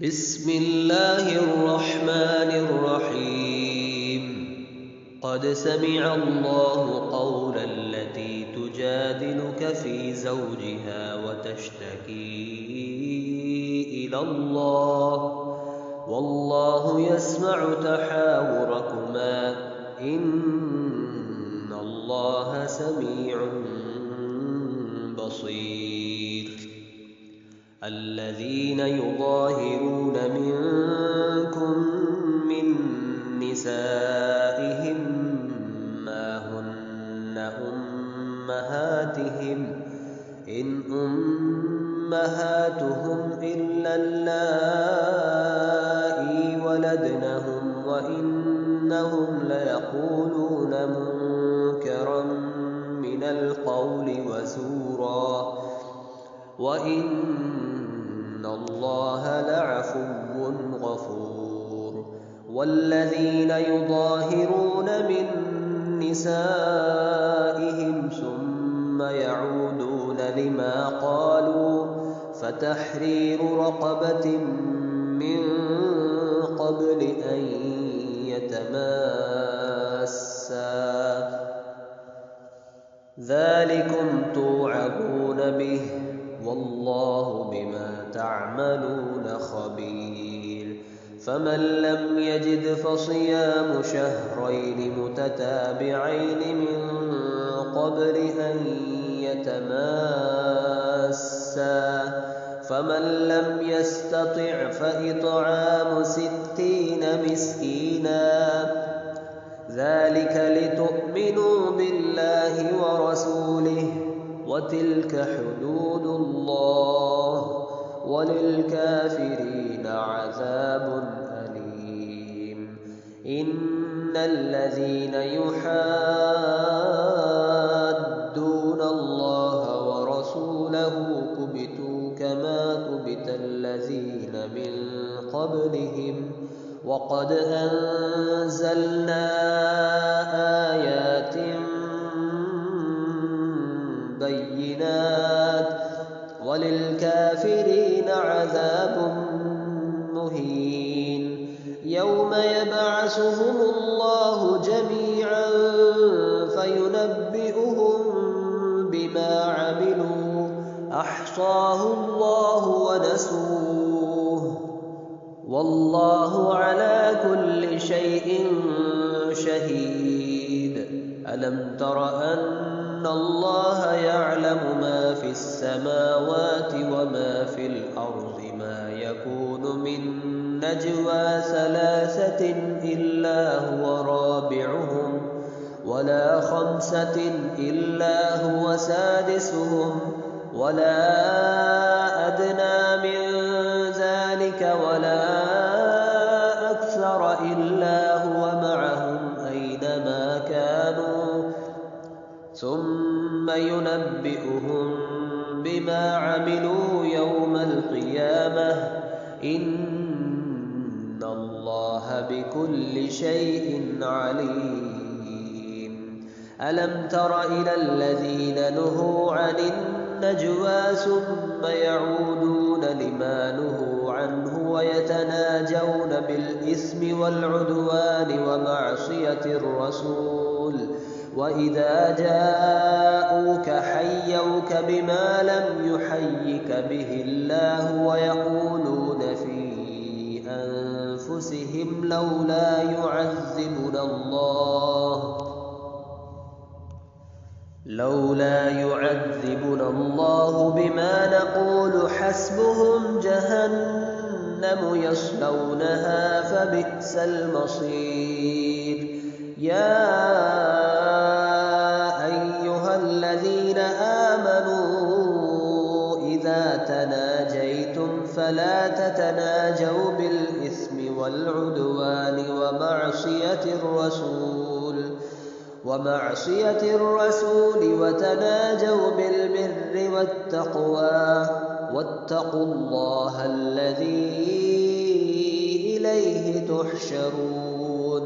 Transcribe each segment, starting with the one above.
بسم الله الرحمن الرحيم قد سمع الله قول التي تجادلك في زوجها وتشتكي إلى الله والله يسمع تحاوركما إن الله سميع بصير الذين يظاهرون منكم من نسائهم ما هن أمهاتهم إن أمهاتهم إلا اللائي ولدنهم وإنهم ليقولون منكرا من القول وزورا وإن الله لعفو غفور والذين يظاهرون من نسائهم ثم يعودون لما قالوا فتحرير رقبة من قبل أن يتماسا ذلكم توعظون به والله بما تعملون خبير فمن لم يجد فصيام شهرين متتابعين من قبل أن يتماسا فمن لم يستطع فإطعام 60 مسكينا ذلك لتؤمنوا بالله ورسوله وتلك حدود الله وللكافرين عذاب أليم إن الذين يحادون الله ورسوله كبتوا كما كبت الذين من قبلهم وقد أنزلنا آيات بينات وللكافرين عذاب مهين يوم يبعثهم الله جميعا فينبئهم بما عملوا أحصاه الله ونسوه والله على كل شيء شهيد ألم تر أن الله يعلم ما في السماوات وما في الأرض ما يكون من نجوى 3 إلا هو رابعهم ولا 5 إلا هو سادسهم ولا أدنى من ذلك ولا أكثر إلا هو معهم أينما كانوا ثم ينبئهم بما عملوا يوم القيامة إن الله بكل شيء عليم ألم تر إلى الذين نهوا عن النجوى ثم يعودون لما نهوا عنه ويتناجون بالإثم والعدوان ومعصية الرسول وإذا جاءوك حيوك بما لم يحيك به الله ويقولون في أنفسهم لولا يعذبنا الله بما نقول حسبهم جهنم يصلونها فبئس المصير يا أيها الذين آمنوا إذا تناجيتم فلا تتناجوا بالإثم والعدوان ومعصية الرسول وتناجوا بالبر والتقوى واتقوا الله الذي إليه تحشرون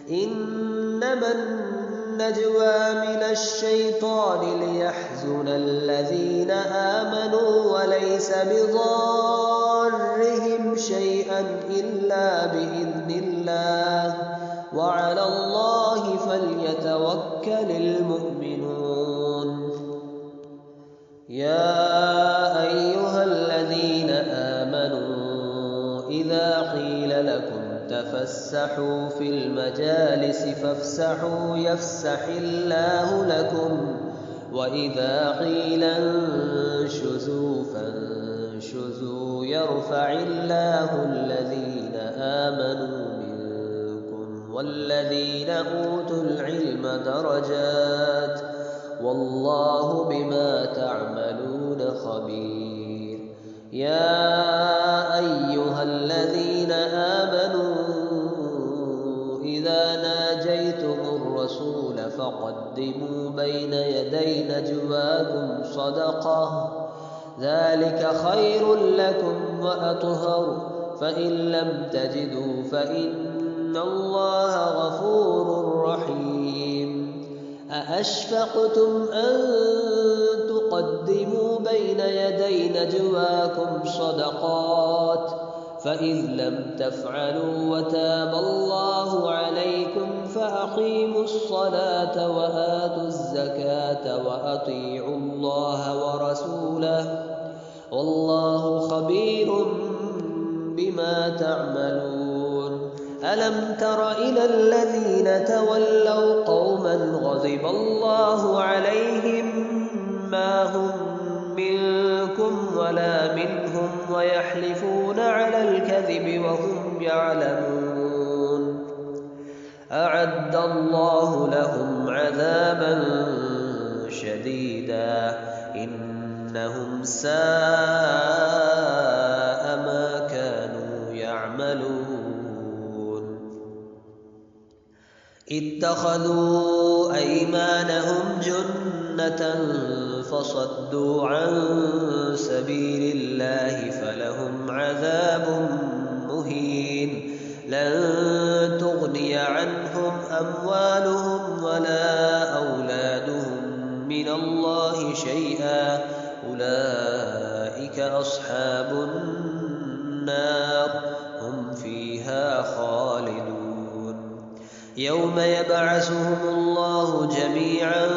إنما النجوى من الشيطان ليحزن الذين آمنوا وليس بضارهم شيئا شيئا إلا بإذن الله وعلى الله فليتوكل المؤمنون. يا أيها الذين آمنوا إذا قيل لكم تفسحوا في المجالس فافسحوا يفسح الله لكم وإذا قيل انشزوا فانشزوا يرفع الله الذين آمنوا منكم والذين أوتوا العلم درجات والله بما تعملون خبير. يا أيها الذين آمنوا إذا ناجيتم الرسول فقدموا بين يدي نجواكم صدقة ذلك خير لكم وأطهر فإن لم تجدوا فإن الله غفور رحيم. أأشفقتم أن تقدموا بين يدي نجواكم صدقات فإذ لم تفعلوا وتاب الله عليكم فأقيموا الصلاة وآتوا الزكاة وأطيعوا الله ورسوله والله خبير بما تعملون. ألم تر إلى الذين تولوا قوما غضب الله عليهم ما هم منكم ولا منهم ويحلفون على الكذب وهم يعلمون أعد الله لهم عذابا شديدا إنهم ساء ما كانوا يعملون. اتخذوا أيمانهم جنة فصدوا عن سبيل الله فلهم عذاب مهين. لن تغني عنهم أموالهم ولا أولادهم من الله شيئا أولئك أصحاب النار هم فيها خالدون. يوم يبعثهم الله جميعا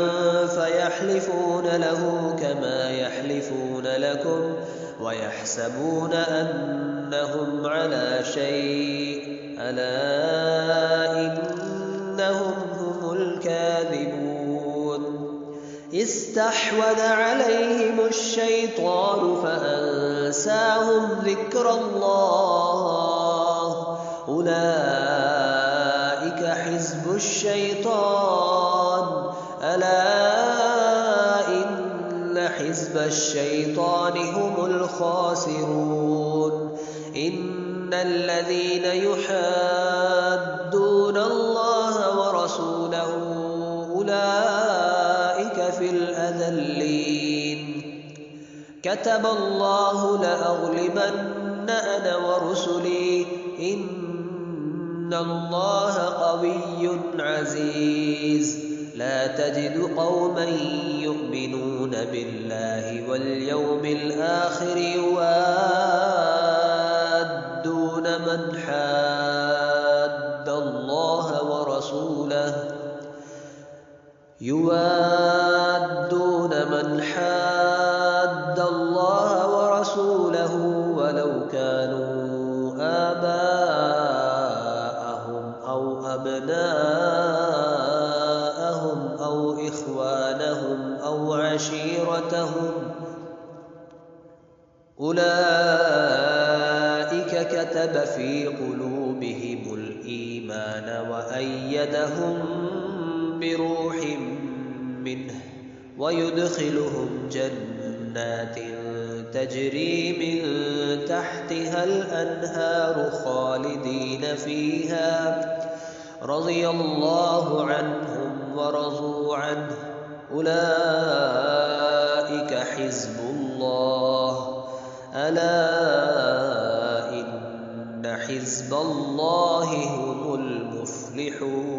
فيحلفون له كما يحلفون لكم ويحسبون أنهم على شيء ألا إنهم هم الكاذبون. استحوذ عليهم الشيطان فأنساهم ذكر الله أولئك حزب الشيطان ألا إن حزب الشيطان هم الخاسرون. إن الذين يحادون الله ورسوله أولئك في الأذلين. كتب الله لأغلبن أنا ورسلي إن الله قوي عزيز. لا تجد قوما يؤمنون بالله واليوم الآخر يوادون من حاد الله ورسوله ولو كانوا آباءهم أو أبناءهم أو إخوانهم أو عشيرتهم أولئك كتب في قلوبهم الإيمان وأيدهم بروح منه ويدخلهم جنات تجري من تحتها الأنهار خالدين فيها رضي الله عنهم ورضوا عنه أولئك حزب الله ألا إن حزب الله هم المفلحون.